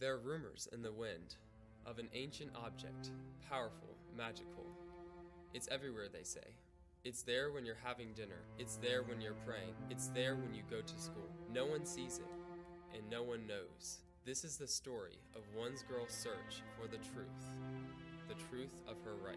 There are rumors in the wind of an ancient object, powerful, magical. It's everywhere, they say. It's there when you're having dinner. It's there when you're praying. It's there when you go to school. No one sees it, and no one knows. This is the story of one girl's search for the truth of her right.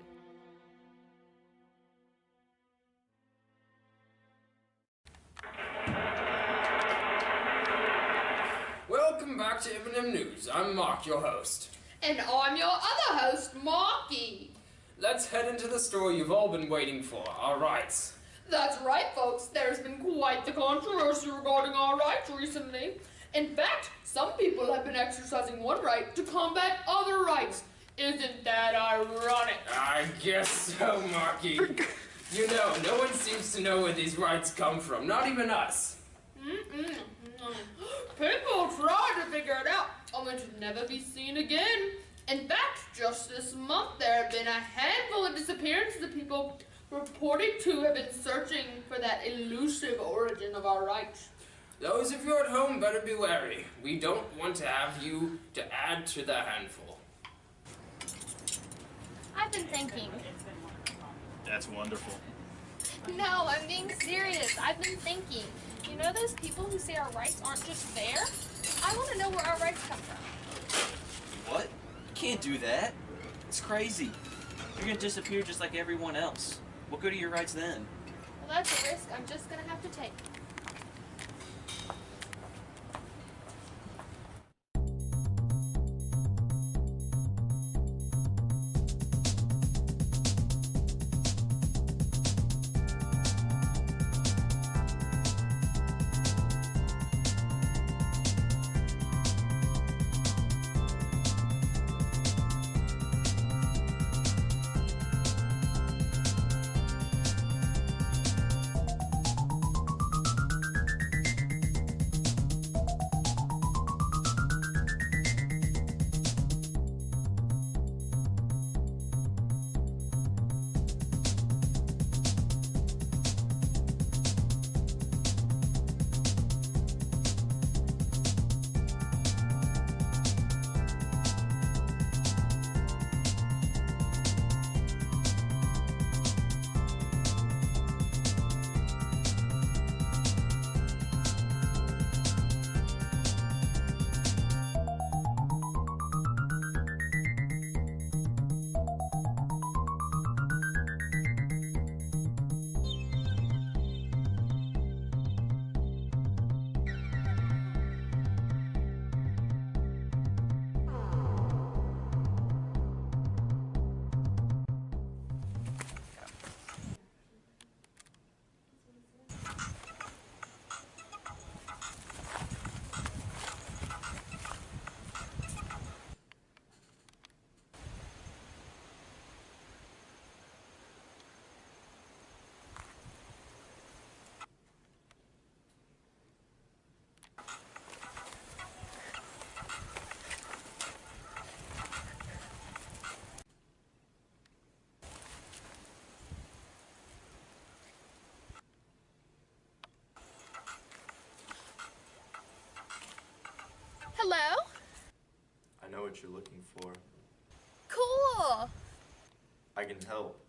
Welcome back to M&M News. I'm Mark, your host. And I'm your other host, Marky. Let's head into the story you've all been waiting for, our rights. That's right, folks. There's been quite the controversy regarding our rights recently. In fact, some people have been exercising one right to combat other rights. Isn't that ironic? I guess so, Marky. You know, no one seems to know where these rights come from, not even us. People try to figure it out, only to never be seen again. In fact, just this month, there have been a handful of disappearances of people reported to have been searching for that elusive origin of our rights. Those of you at home better be wary. We don't want to have you to add to the handful. I've been thinking. That's wonderful. No, I'm being serious. I've been thinking. You know those people who say our rights aren't just there? I want to know where our rights come from. What? You can't do that. It's crazy. You're gonna disappear just like everyone else. What good are your rights then? Well, that's a risk I'm just gonna have to take. Hello? I know what you're looking for. Cool. I can help.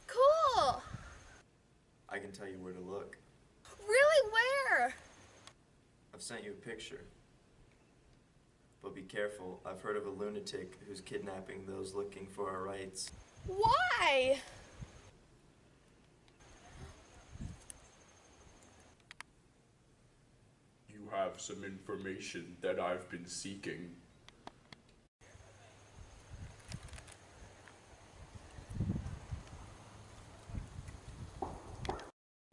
Cool. I can tell you where to look. Really, where? I've sent you a picture. But be careful, I've heard of a lunatic who's kidnapping those looking for our rights. Why? You have some information that I've been seeking.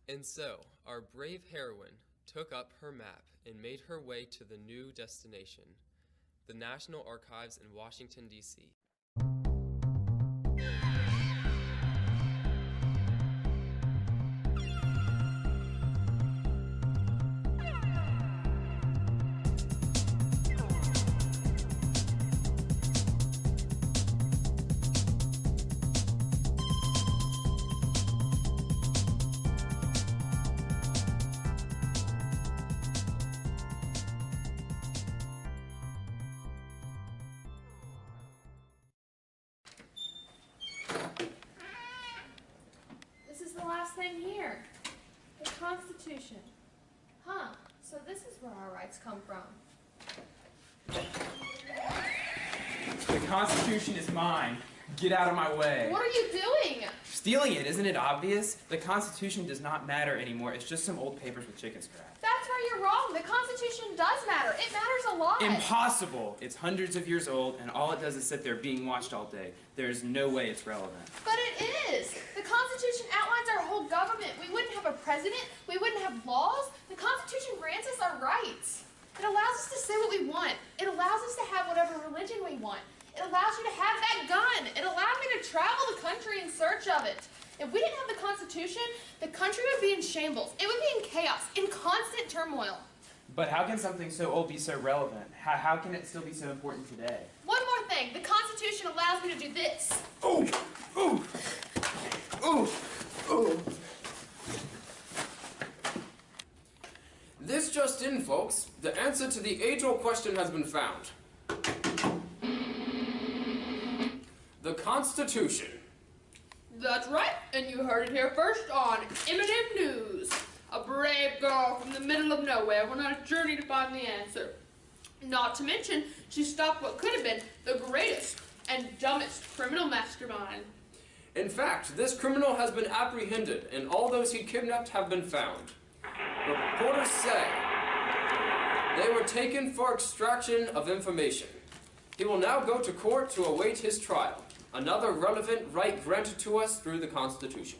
And so, our brave heroine took up her map and made her way to the new destination, the National Archives in Washington, D.C. rights come from? The Constitution is mine. Get out of my way. What are you doing? Stealing it, isn't it obvious? The Constitution does not matter anymore. It's just some old papers with chicken scratch. That's where you're wrong. The Constitution does matter. It matters a lot. Impossible! It's hundreds of years old, and all it does is sit there being watched all day. There's no way it's relevant. But it is. The Constitution outlines our whole government. We wouldn't have a president. We wouldn't have laws. The Constitution grants us our rights. It allows us to say what we want. It allows us to have whatever religion we want. It allows you to have that gun. It allowed me to travel the country in search of it. If we didn't have the Constitution, the country would be in shambles. It would be in chaos, in constant turmoil. But how can something so old be so relevant? How can it still be so important today? One more thing. The Constitution allows me to do this. Ooh! Ooh! Ooh! Ooh! This just in, folks. The answer to the age-old question has been found. The Constitution. That's right, and you heard it here first on M&M News. A brave girl from the middle of nowhere went on a journey to find the answer. Not to mention, she stopped what could have been the greatest and dumbest criminal mastermind. In fact, this criminal has been apprehended, and all those he kidnapped have been found. Reporters say they were taken for extraction of information. He will now go to court to await his trial, another relevant right granted to us through the Constitution.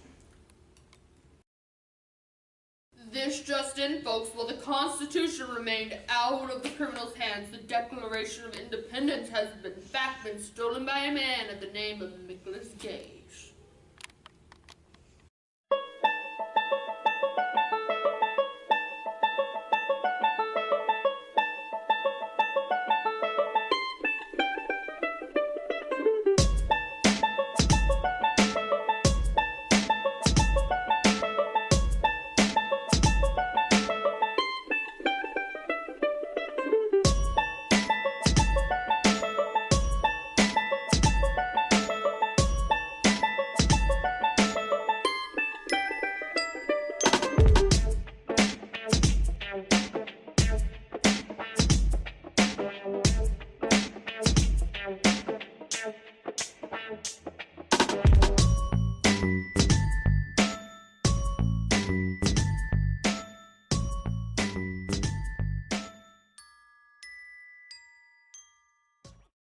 This just in, folks, while the Constitution remained out of the criminal's hands, the Declaration of Independence has in fact been stolen by a man of the name of Nicholas Gage.